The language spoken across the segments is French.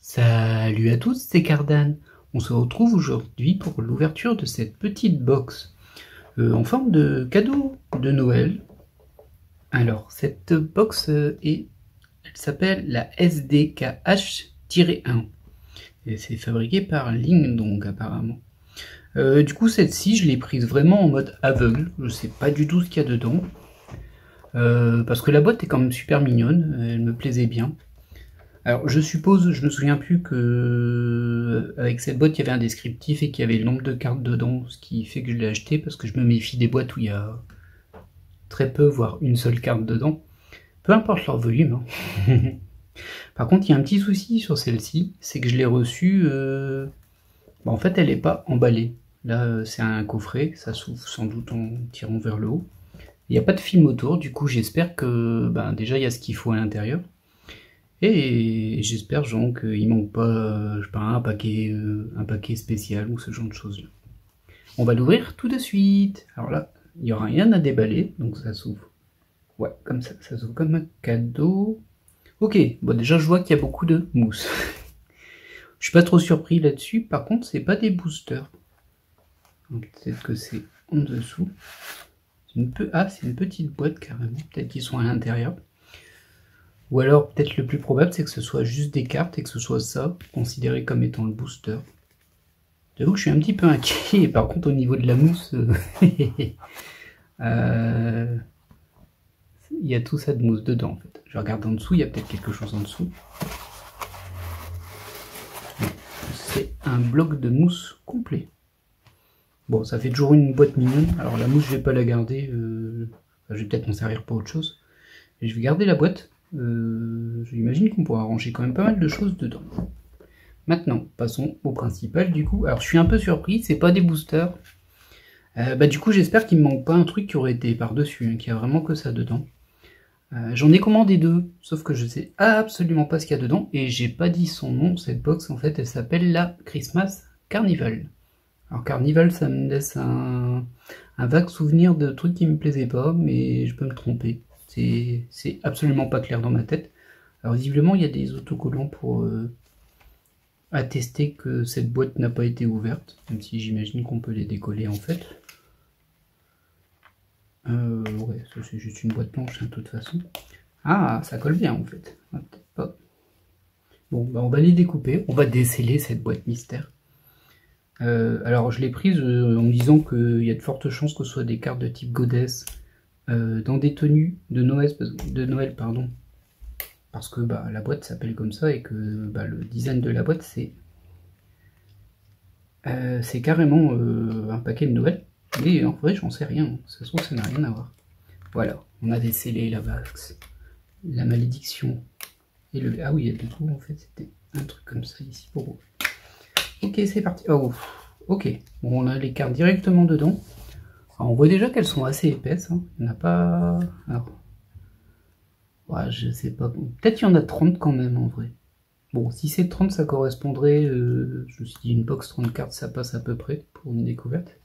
Salut à tous, c'est Cardan. On se retrouve aujourd'hui pour l'ouverture de cette petite box en forme de cadeau de Noël. Alors, cette box elle s'appelle la SDKH-1 et c'est fabriqué par Ling donc apparemment. Du coup, celle-ci, je l'ai prise vraiment en mode aveugle. Je sais pas du tout ce qu'il y a dedans. Parce que la boîte est quand même super mignonne, elle me plaisait bien. Alors je suppose, je me souviens plus que avec cette boîte il y avait un descriptif et qu'il y avait le nombre de cartes dedans, ce qui fait que je l'ai acheté parce que je me méfie des boîtes où il y a très peu, voire une seule carte dedans. Peu importe leur volume. Hein. Par contre il y a un petit souci sur celle-ci, c'est que je l'ai reçue, en fait elle n'est pas emballée. Là c'est un coffret, ça s'ouvre sans doute en tirant vers le haut. Il n'y a pas de film autour, du coup j'espère que déjà il y a ce qu'il faut à l'intérieur. Et j'espère genre qu'il manque pas, je sais pas, un paquet spécial ou ce genre de choses là. On va l'ouvrir tout de suite. Alors là, il n'y aura rien à déballer, donc ça s'ouvre. Ouais, comme ça s'ouvre comme un cadeau. Ok, bon déjà je vois qu'il y a beaucoup de mousse. Je suis pas trop surpris là-dessus, par contre c'est pas des boosters. Peut-être que c'est en dessous. C'est une petite boîte carrément, peut-être qu'ils sont à l'intérieur. Ou alors, peut-être le plus probable, c'est que ce soit juste des cartes et que ce soit ça, considéré comme étant le booster. J'avoue que je suis un petit peu inquiet, et par contre, au niveau de la mousse, il y a tout ça de mousse dedans, en fait. Je regarde en dessous, il y a peut-être quelque chose en dessous. C'est un bloc de mousse complet. Bon, ça fait toujours une boîte mignonne. Alors la mousse, je vais pas la garder. Je vais peut-être m'en servir pour autre chose. Et je vais garder la boîte. J'imagine qu'on pourra ranger quand même pas mal de choses dedans. Maintenant, passons au principal du coup. Alors je suis un peu surpris, c'est pas des boosters. Du coup j'espère qu'il me manque pas un truc qui aurait été par-dessus, hein, qu'il y a vraiment que ça dedans. J'en ai commandé deux, sauf que je sais absolument pas ce qu'il y a dedans, et j'ai pas dit son nom, cette box en fait elle s'appelle la Christmas Carnival. Alors Carnival ça me laisse un vague souvenir de trucs qui me plaisaient pas, mais je peux me tromper. C'est absolument pas clair dans ma tête. Alors visiblement il y a des autocollants pour attester que cette boîte n'a pas été ouverte, même si j'imagine qu'on peut les décoller en fait. Ouais, ça c'est juste une boîte blanche hein, de toute façon. Ah, ça colle bien en fait. Ah, peut-être pas. Bon, on va les découper, on va déceler cette boîte mystère. Alors je l'ai prise en me disant qu'il y a de fortes chances que ce soit des cartes de type goddess dans des tenues de Noël, pardon. Parce que la boîte s'appelle comme ça et que le design de la boîte c'est carrément un paquet de Noël. Mais en vrai, j'en sais rien. Ça se trouve, ça n'a rien à voir. Voilà, on a décelé la vax, la malédiction. Et le... Ah oui, il y a des trous en fait. C'était un truc comme ça ici pour vous. Ok, c'est parti. Oh, ok. Bon, on a les cartes directement dedans. Alors, on voit déjà qu'elles sont assez épaisses. Hein. Il n'y en a pas... Alors... Ouais, je sais pas. Peut-être qu'il y en a 30 quand même en vrai. Bon, si c'est 30, ça correspondrait... je me suis dit une box 30 cartes, ça passe à peu près pour une découverte.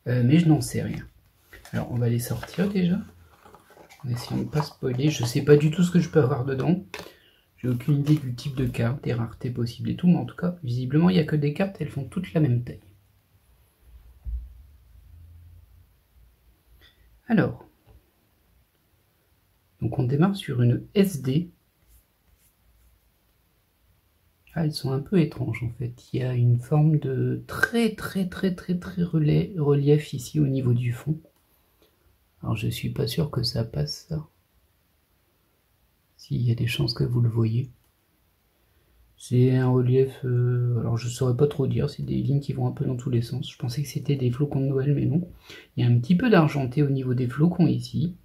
Mais je n'en sais rien. Alors on va les sortir déjà. En essayant de ne pas spoiler. Je sais pas du tout ce que je peux avoir dedans. J'ai aucune idée du type de carte, des raretés possibles et tout. Mais en tout cas, visiblement, il n'y a que des cartes. Elles font toutes la même taille. Alors. Donc on démarre sur une SD. Ah, elles sont un peu étranges en fait. Il y a une forme de très relief ici au niveau du fond. Alors je suis pas sûr que ça passe ça. S'il y a des chances que vous le voyez. C'est un relief, alors je saurais pas trop dire, c'est des lignes qui vont un peu dans tous les sens. Je pensais que c'était des flocons de Noël, mais non. Il y a un petit peu d'argenté au niveau des flocons ici.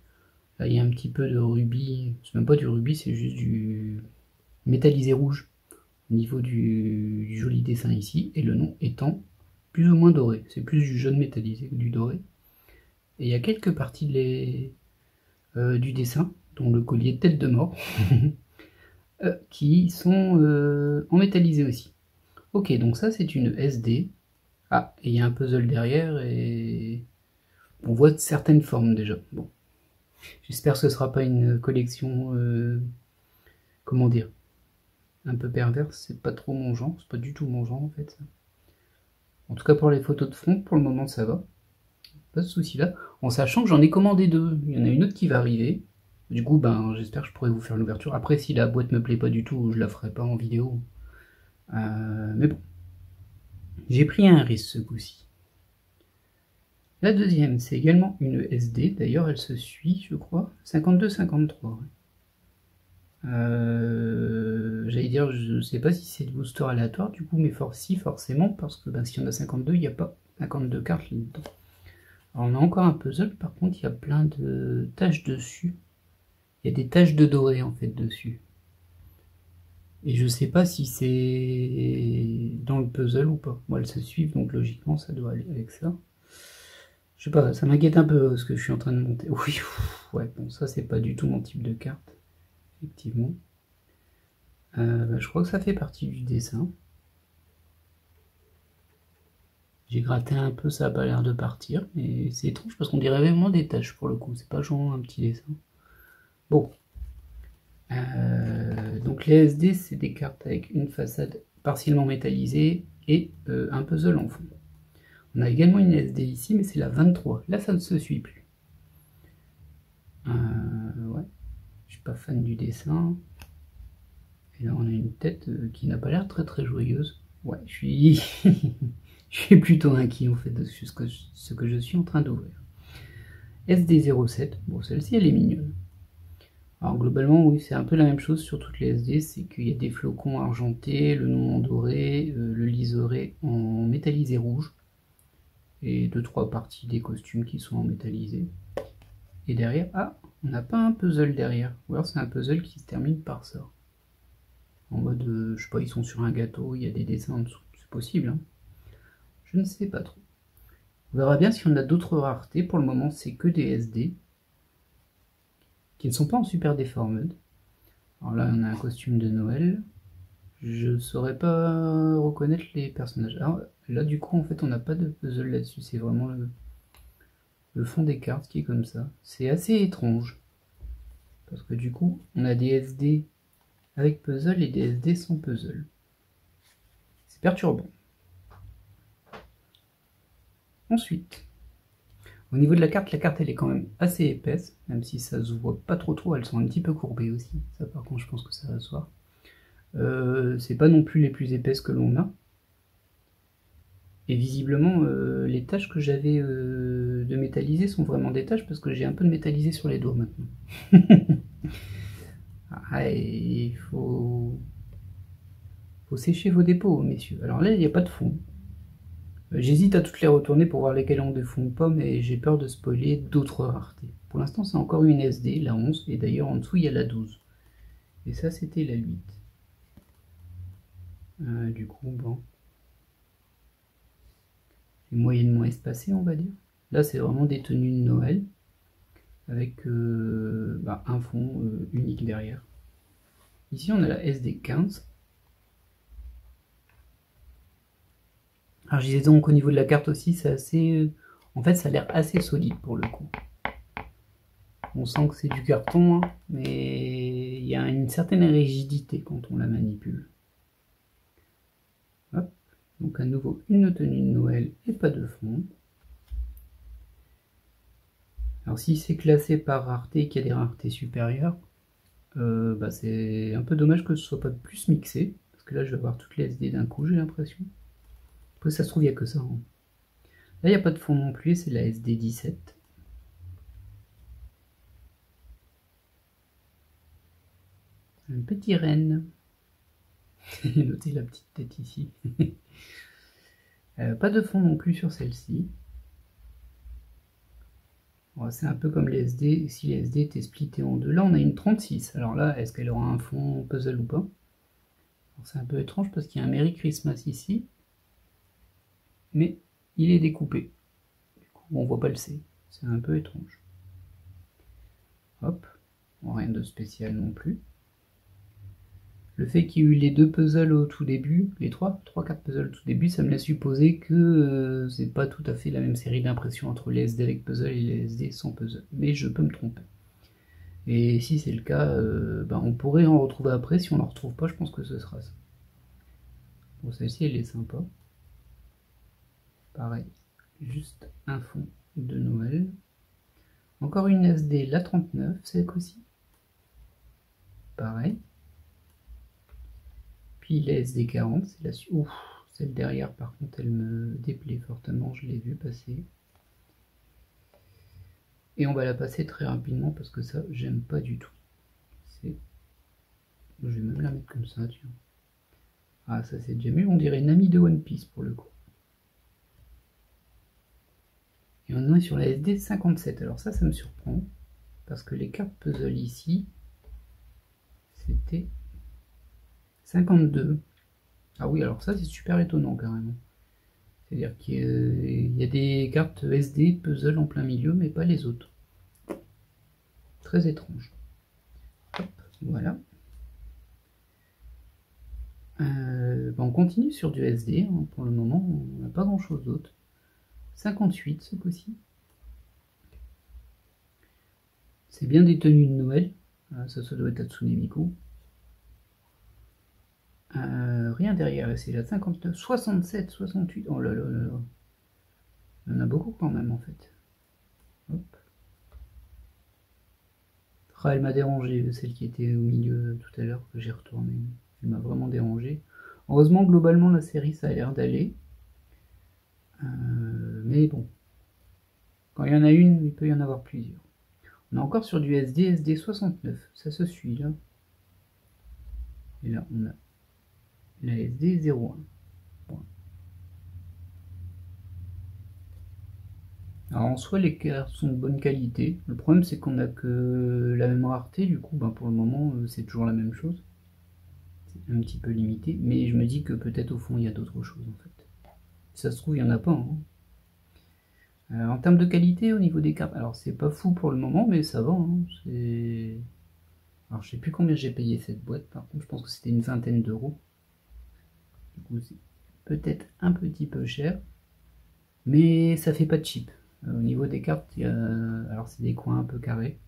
Là il y a un petit peu de rubis, c'est même pas du rubis, c'est juste du métallisé rouge au niveau du joli dessin ici. Et le nom étant plus ou moins doré, c'est plus du jaune métallisé que du doré. Et il y a quelques parties du dessin, dont le collier tête de mort. Qui sont en métallisé aussi. Ok, donc ça c'est une SD. Ah, et il y a un puzzle derrière et on voit certaines formes déjà. Bon, j'espère que ce sera pas une collection, comment dire, un peu perverse, c'est pas trop mon genre, c'est pas du tout mon genre en fait. En tout cas pour les photos de front, pour le moment ça va. Pas de souci là. En sachant que j'en ai commandé 2. Il y en a une autre qui va arriver. Du coup, ben j'espère que je pourrai vous faire l'ouverture. Après, si la boîte me plaît pas du tout, je la ferai pas en vidéo. Mais bon. J'ai pris un risque ce coup-ci. La deuxième, c'est également une SD. D'ailleurs, elle se suit, je crois. 52-53. J'allais dire, je sais pas si c'est de booster aléatoire, du coup, mais si, forcément, parce que ben, s'il y en a 52, il n'y a pas 52 cartes là-dedans. Alors, on a encore un puzzle, par contre, il y a plein de taches dessus. Il y a des taches de doré, en fait, dessus. Et je sais pas si c'est dans le puzzle ou pas. Moi, elles se suivent, donc logiquement, ça doit aller avec ça. Je sais pas, ça m'inquiète un peu ce que je suis en train de monter. Oui, ouais, bon, ça, c'est pas du tout mon type de carte, effectivement. Je crois que ça fait partie du dessin. J'ai gratté un peu, ça n'a pas l'air de partir, mais c'est étrange parce qu'on dirait vraiment des taches pour le coup, c'est pas genre un petit dessin. Bon. Donc les SD, c'est des cartes avec une façade partiellement métallisée et un puzzle en fond. On a également une SD ici, mais c'est la 23. Là, ça ne se suit plus. Ouais, je suis pas fan du dessin. Et là, on a une tête qui n'a pas l'air très très joyeuse. Ouais, je suis, je suis plutôt inquiet en fait de ce que je suis en train d'ouvrir. SD07, bon celle-ci elle est mignonne. Alors globalement oui c'est un peu la même chose sur toutes les SD, c'est qu'il y a des flocons argentés, le nom en doré, le liseré en métallisé rouge, et 2-3 parties des costumes qui sont en métallisé. Et derrière, ah, on n'a pas un puzzle derrière, ou alors c'est un puzzle qui se termine par ça. En mode, je sais pas, ils sont sur un gâteau, il y a des dessins en dessous, c'est possible, hein. Je ne sais pas trop. On verra bien si on a d'autres raretés, pour le moment c'est que des SD, qui ne sont pas en super deformed. Alors là on a un costume de Noël, je ne saurais pas reconnaître les personnages. Alors là du coup en fait on n'a pas de puzzle là-dessus, c'est vraiment le fond des cartes qui est comme ça. C'est assez étrange, parce que du coup on a des SD avec puzzle et des SD sans puzzle. C'est perturbant. Ensuite, au niveau de la carte elle est quand même assez épaisse, même si ça se voit pas trop, elles sont un petit peu courbées aussi. Ça par contre je pense que ça va se voir. C'est pas non plus les plus épaisses que l'on a. Et visiblement les taches que j'avais de métallisé sont vraiment des taches parce que j'ai un peu de métallisé sur les doigts maintenant. Ah, il faut sécher vos dépôts, messieurs. Alors là, il n'y a pas de fond. J'hésite à toutes les retourner pour voir lesquelles ont des fonds ou pas, mais j'ai peur de spoiler d'autres raretés. Pour l'instant, c'est encore une SD, la 11, et d'ailleurs en dessous, il y a la 12. Et ça, c'était la 8. Du coup, bon. C'est moyennement espacé, on va dire. Là, c'est vraiment des tenues de Noël, avec un fond unique derrière. Ici, on a la SD 15. Alors, je disais donc au niveau de la carte aussi, c'est assez... en fait, ça a l'air assez solide pour le coup. On sent que c'est du carton, hein, mais il y a une certaine rigidité quand on la manipule. Hop. Donc à nouveau, une tenue de Noël et pas de fond. Alors si c'est classé par rareté et qu'il y a des raretés supérieures, c'est un peu dommage que ce soit pas plus mixé, parce que là je vais avoir toutes les SD d'un coup, j'ai l'impression. Après ça se trouve il n'y a que ça, hein. Là il n'y a pas de fond non plus, c'est la SD 17. Un petit renne. Notez la petite tête ici. Pas de fond non plus sur celle-ci. C'est un peu comme les SD, si les SD étaient splittés en deux. Là on a une 36, alors là est-ce qu'elle aura un fond puzzle ou pas? C'est un peu étrange parce qu'il y a un Merry Christmas ici, mais il est découpé. Du coup on voit pas le C, c'est un peu étrange. Hop, bon, rien de spécial non plus. Le fait qu'il y ait eu les deux puzzles au tout début, les 3-4 puzzles au tout début, ça me laisse supposer que c'est pas tout à fait la même série d'impressions entre les SD avec puzzle et les SD sans puzzle. Mais je peux me tromper. Et si c'est le cas, ben on pourrait en retrouver après. Si on ne en retrouve pas, je pense que ce sera ça. Bon, celle-ci, elle est sympa. Pareil, juste un fond de Noël. Encore une SD, la 39, c'est aussi. Pareil. Puis la SD40, c'est la suite. Ouf, celle derrière, par contre, elle me déplaît fortement. Je l'ai vu passer. Et on va la passer très rapidement parce que ça, j'aime pas du tout. Je vais même la mettre comme ça, tiens. Ah, ça c'est déjà mieux. On dirait une amie de One Piece pour le coup. Et on est sur la SD57. Alors ça me surprend. Parce que les cartes puzzle ici, c'était 52. Ah oui, alors ça c'est super étonnant carrément. C'est-à-dire qu'il y a des cartes SD puzzle en plein milieu, mais pas les autres. Très étrange. Hop, voilà. On continue sur du SD. Hein. Pour le moment, on n'a pas grand-chose d'autre. 58 ce coup-ci. C'est bien des tenues de Noël. Ça doit être Hatsune Miku. Rien derrière, c'est la 59, 67, 68. Oh là là là là. Il y en a beaucoup quand même en fait. Hop. Ah, elle m'a dérangé, celle qui était au milieu tout à l'heure, que j'ai retourné. Elle m'a vraiment dérangé. Heureusement, globalement, la série, ça a l'air d'aller. Mais bon. Quand il y en a une, il peut y en avoir plusieurs. On est encore sur du SD 69. Ça se suit là. Et là, on a la SD 01. Alors en soi, les cartes sont de bonne qualité. Le problème, c'est qu'on n'a que la même rareté. Du coup, ben, pour le moment, c'est toujours la même chose. C'est un petit peu limité. Mais je me dis que peut-être au fond, il y a d'autres choses en fait. Si ça se trouve, il n'y en a pas. Hein. En termes de qualité, au niveau des cartes, alors c'est pas fou pour le moment, mais ça va. Hein. Alors je sais plus combien j'ai payé cette boîte, par contre, je pense que c'était une vingtaine d'euros. Du coup, c'est peut-être un petit peu cher. Mais ça fait pas de cheap. Au niveau des cartes, alors c'est des coins un peu carrés.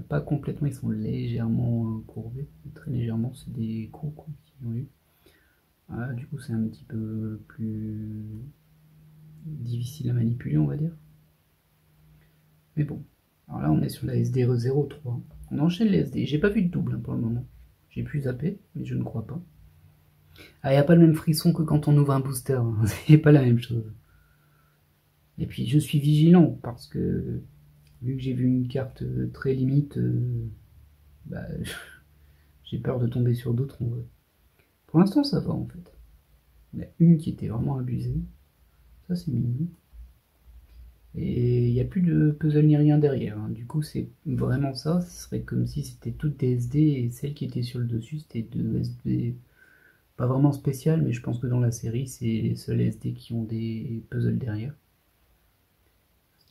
Pas complètement, ils sont légèrement courbés. Très légèrement, c'est des gros coups qu'ils ont eu. Du coup, c'est un petit peu plus difficile à manipuler, on va dire. Mais bon. Alors là, on est sur la SD03. On enchaîne les SD. J'ai pas vu de double hein, pour le moment. J'ai pu zapper, mais je ne crois pas. Ah, il n'y a pas le même frisson que quand on ouvre un booster. Hein. C'est pas la même chose. Et puis je suis vigilant parce que vu que j'ai vu une carte très limite, bah, j'ai peur de tomber sur d'autres. Pour l'instant ça va en fait. Il y en a une qui était vraiment abusée. Ça c'est mignon. Et il n'y a plus de puzzle ni rien derrière. Hein. Du coup c'est vraiment ça. Ce serait comme si c'était toutes des SD et celles qui étaient sur le dessus c'était deux SD. Pas vraiment spéciales, mais je pense que dans la série c'est les seuls SD qui ont des puzzles derrière.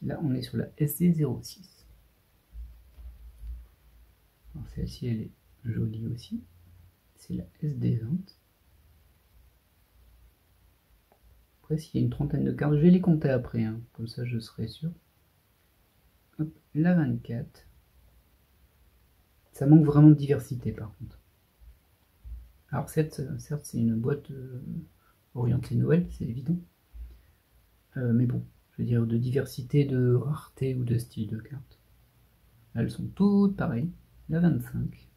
Là, on est sur la SD06. Celle-ci, elle est jolie aussi. C'est la SD20. Après, s'il y a une trentaine de cartes, je vais les compter après. Hein. Comme ça, je serai sûr. Hop, la 24. Ça manque vraiment de diversité, par contre. Alors, certes c'est une boîte orientée Noël, c'est évident. Mais bon, je veux dire, de diversité, de rareté ou de style de cartes. Elles sont toutes pareilles. La 25.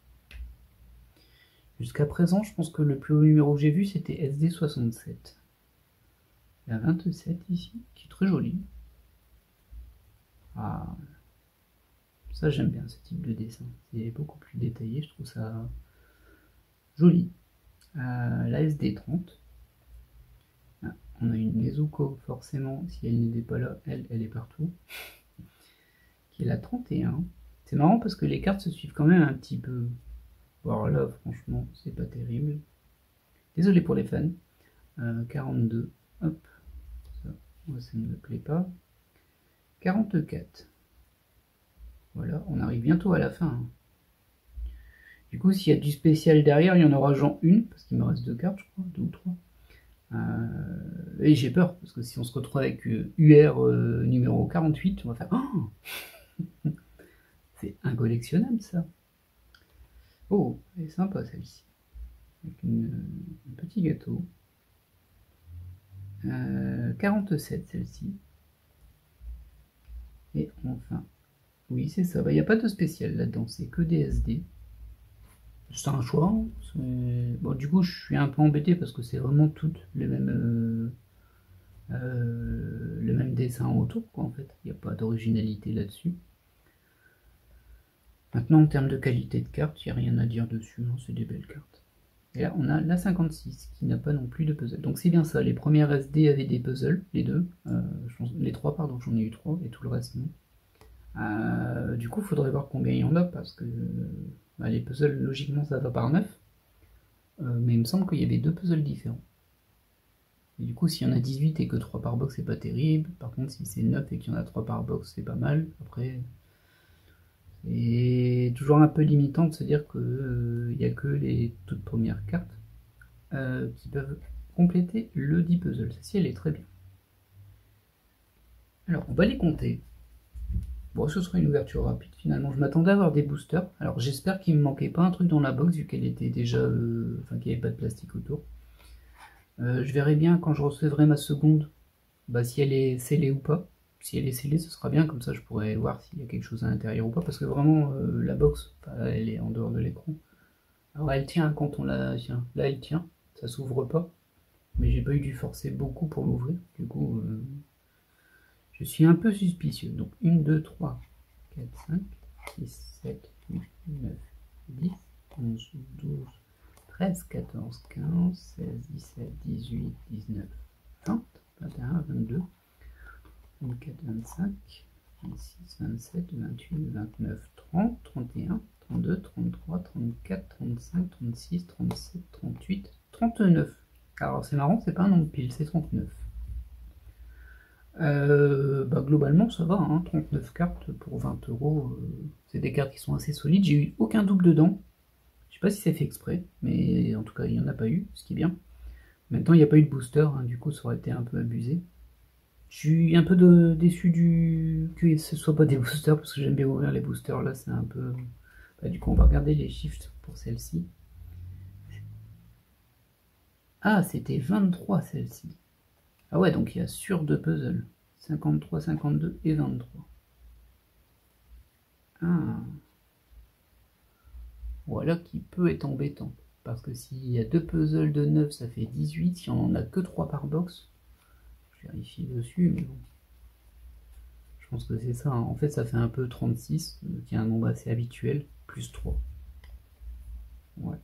Jusqu'à présent, je pense que le plus haut numéro que j'ai vu, c'était SD67. La 27 ici, qui est très jolie. Ah, ça j'aime bien ce type de dessin. C'est beaucoup plus détaillé, je trouve ça joli. La SD30. Ah, on a une Nezuko, forcément, si elle n'était pas là, elle est partout. Qui est la 31. C'est marrant parce que les cartes se suivent quand même un petit peu. Bon, là, franchement, c'est pas terrible. Désolé pour les fans. 42. Hop. Ça, moi, ça ne me plaît pas. 44. Voilà, on arrive bientôt à la fin. Hein. Du coup, s'il y a du spécial derrière, il y en aura genre une, parce qu'il me reste 2 cartes, je crois, 2 ou 3. Et j'ai peur, parce que si on se retrouve avec UR numéro 48, on va faire... Oh C'est incollectionnable ça. Oh, elle est sympa celle-ci. Avec un petit gâteau. 47 celle-ci. Et enfin, oui c'est ça. Il n'y a pas de spécial là-dedans, c'est que des SD. C'est un choix. Hein. Bon, du coup, je suis un peu embêté parce que c'est vraiment toutes les mêmes, le même dessin autour, quoi, en fait. Il n'y a pas d'originalité là-dessus. Maintenant, en termes de qualité de carte, il n'y a rien à dire dessus. Hein, c'est des belles cartes. Et là, on a la 56 qui n'a pas non plus de puzzle. Donc c'est bien ça. Les premières SD avaient des puzzles, les deux. Les trois, pardon, j'en ai eu trois et tout le reste non. Du coup, il faudrait voir combien il y en a parce que les puzzles, logiquement, ça va par 9. Mais il me semble qu'il y avait deux puzzles différents. Et du coup, s'il y en a 18 et que 3 par box, c'est pas terrible. Par contre, si c'est 9 et qu'il y en a 3 par box, c'est pas mal. Après, c'est toujours un peu limitant de se dire qu'il n'y a que les toutes premières cartes qui peuvent compléter le 10 puzzle. Celle-ci, elle est très bien. Alors, on va les compter. Bon, ce sera une ouverture rapide finalement. Je m'attendais à avoir des boosters. Alors, j'espère qu'il ne me manquait pas un truc dans la box vu qu'elle était déjà. Enfin, qu'il n'y avait pas de plastique autour. Je verrai bien quand je recevrai ma seconde si elle est scellée ou pas. Si elle est scellée, ce sera bien, comme ça je pourrais voir s'il y a quelque chose à l'intérieur ou pas, parce que vraiment la box, elle est en dehors de l'écran. Alors elle tient quand on la tient. Là elle tient, ça s'ouvre pas, mais j'ai pas eu dû forcer beaucoup pour l'ouvrir. Du coup, je suis un peu suspicieux. Donc 1, 2, 3, 4, 5, 6, 7, 8, 9, 10, 11, 12, 13, 14, 15, 16, 17, 18, 19, 20, 21, 22, 24, 25, 26, 27, 28, 29, 30, 31, 32, 33, 34, 35, 36, 37, 38, 39. Alors c'est marrant, c'est pas un nombre pile, c'est 39. Globalement ça va, hein, 39 cartes pour 20 euros, c'est des cartes qui sont assez solides. J'ai eu aucun double dedans. Je sais pas si c'est fait exprès, mais en tout cas il n'y en a pas eu, ce qui est bien. Maintenant il n'y a pas eu de booster, hein, du coup ça aurait été un peu abusé. Je suis un peu déçu que ce soit pas des boosters parce que j'aime bien ouvrir les boosters là, c'est un peu. Du coup on va regarder les chiffres pour celle-ci. Ah c'était 23 celle-ci. Ah ouais donc il y a sur deux puzzles. 53, 52 et 23. Ah. Voilà qui peut être embêtant. Parce que s'il y a deux puzzles de 9 ça fait 18. Si on en a que 3 par box. Je vérifie dessus mais bon. Je pense que c'est ça. Hein. En fait ça fait un peu 36, qui est un nombre assez habituel, plus 3. Ouais.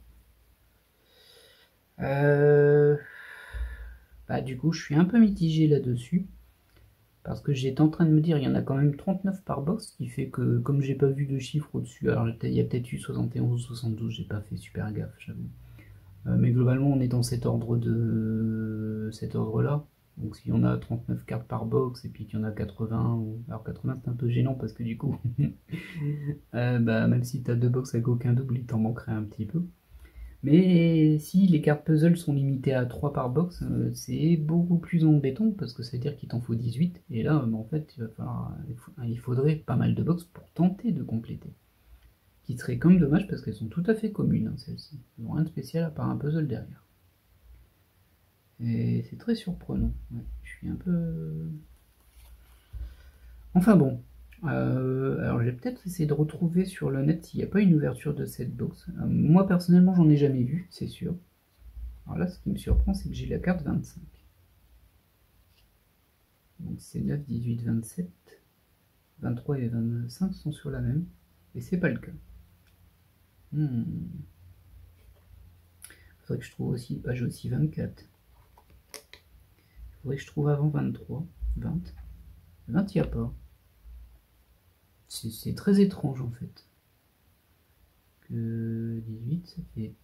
Du coup, je suis un peu mitigé là-dessus. Parce que j'étais en train de me dire, il y en a quand même 39 par box, ce qui fait que, comme j'ai pas vu de chiffres au-dessus, alors il y a peut-être eu 71 ou 72, j'ai pas fait super gaffe, j'avoue. Mais globalement, on est dans cet ordre-là. Donc si on a 39 cartes par box et puis qu'il y en a 80, alors 80 c'est un peu gênant parce que du coup, même si tu as deux box avec aucun double, il t'en manquerait un petit peu. Mais si les cartes puzzle sont limitées à 3 par box, c'est beaucoup plus embêtant parce que ça veut dire qu'il t'en faut 18. Et là, en fait, il faudrait pas mal de box pour tenter de compléter. Qui serait comme dommage parce qu'elles sont tout à fait communes, hein, celles-ci. Elles n'ont rien de spécial à part un puzzle derrière. Et c'est très surprenant. Ouais, je suis un peu. Enfin bon. Alors je vais peut-être essayer de retrouver sur le net s'il n'y a pas une ouverture de cette box. Moi personnellement j'en ai jamais vu, c'est sûr. Alors là ce qui me surprend c'est que j'ai la carte 25. Donc c'est 9, 18, 27. 23 et 25 sont sur la même. Et c'est pas le cas. Faudrait que je trouve aussi. J'ai aussi 24. Faudrait que je trouve avant 23. 20. 20 il n'y a pas. C'est très étrange en fait. Que 18 ça fait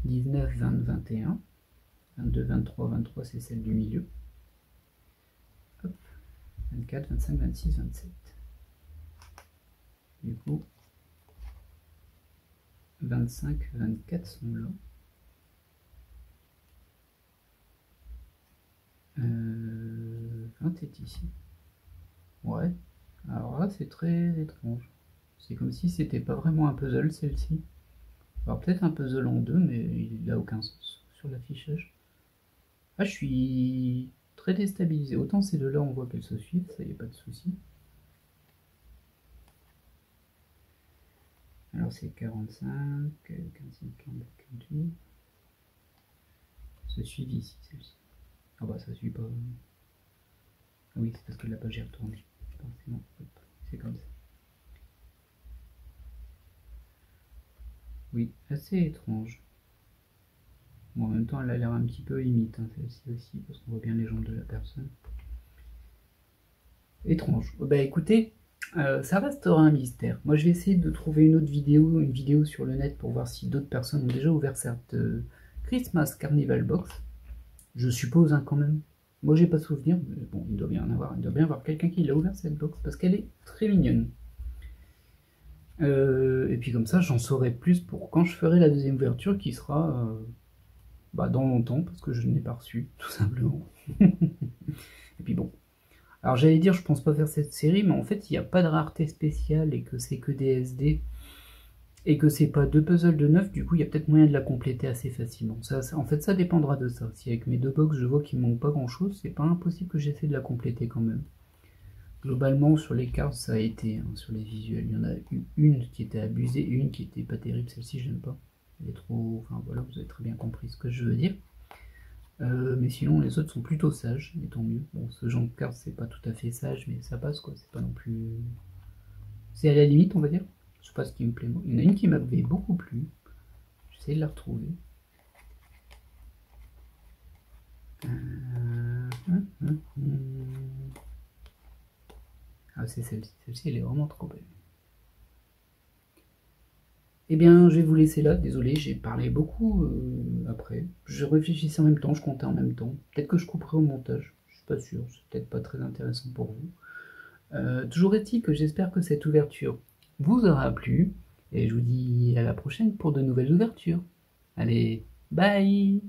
19, 20, 21. 22, 23, 23 c'est celle du milieu. Hop. 24, 25, 26, 27. Du coup, 25, 24 sont là. 20 est ici. Ouais. Alors là, c'est très étrange. C'est comme si c'était pas vraiment un puzzle celle-ci. Alors peut-être un puzzle en deux, mais il n'a aucun sens sur l'affichage. Ah, je suis très déstabilisé. Autant ces deux-là, on voit qu'elles se suivent, ça y est, pas de souci. Alors c'est 45, 45, 42, 48. Se suivent ici, celle-ci. Ah bah ça suit pas. Ah oui, c'est parce que la page est retournée. Forcément, c'est comme ça. Oui, assez étrange. Bon, en même temps, elle a l'air un petit peu limite, hein, celle-ci aussi, parce qu'on voit bien les jambes de la personne. Étrange. Bah écoutez, ça restera un mystère. Moi, je vais essayer de trouver une vidéo sur le net pour voir si d'autres personnes ont déjà ouvert cette Christmas Carnival Box. Je suppose, hein, quand même. Moi, j'ai pas souvenir, mais bon, il doit bien y avoir quelqu'un qui l'a ouvert cette box parce qu'elle est très mignonne. Et puis comme ça, j'en saurai plus pour quand je ferai la deuxième ouverture qui sera dans longtemps parce que je ne l'ai pas reçue, tout simplement. Et puis bon. Alors j'allais dire, je pense pas faire cette série, mais en fait, il n'y a pas de rareté spéciale et que c'est que des SD. Et que c'est pas deux puzzles de 9, du coup il y a peut-être moyen de la compléter assez facilement. En fait ça dépendra de ça. Si avec mes deux box je vois qu'il me manque pas grand chose, c'est pas impossible que j'essaie de la compléter quand même. Globalement sur les cartes ça a été, hein, sur les visuels, il y en a eu une qui était abusée, une qui était pas terrible, celle-ci j'aime pas. Elle est trop... Enfin voilà, vous avez très bien compris ce que je veux dire. Mais sinon les autres sont plutôt sages, et tant mieux. Bon, ce genre de carte c'est pas tout à fait sage, mais ça passe quoi, c'est pas non plus... C'est à la limite on va dire. Je sais pas ce qui me plaît. Il y en a une qui m'avait beaucoup plu. J'essaie de la retrouver. Ah, c'est celle-ci. Celle-ci, elle est vraiment trop belle. Eh bien, je vais vous laisser là. Désolé, j'ai parlé beaucoup après. Je réfléchissais en même temps, je comptais en même temps. Peut-être que je couperai au montage. Je suis pas sûr. C'est peut-être pas très intéressant pour vous. Toujours est-il que j'espère que cette ouverture vous aura plu. Et je vous dis à la prochaine pour de nouvelles ouvertures. Allez, bye!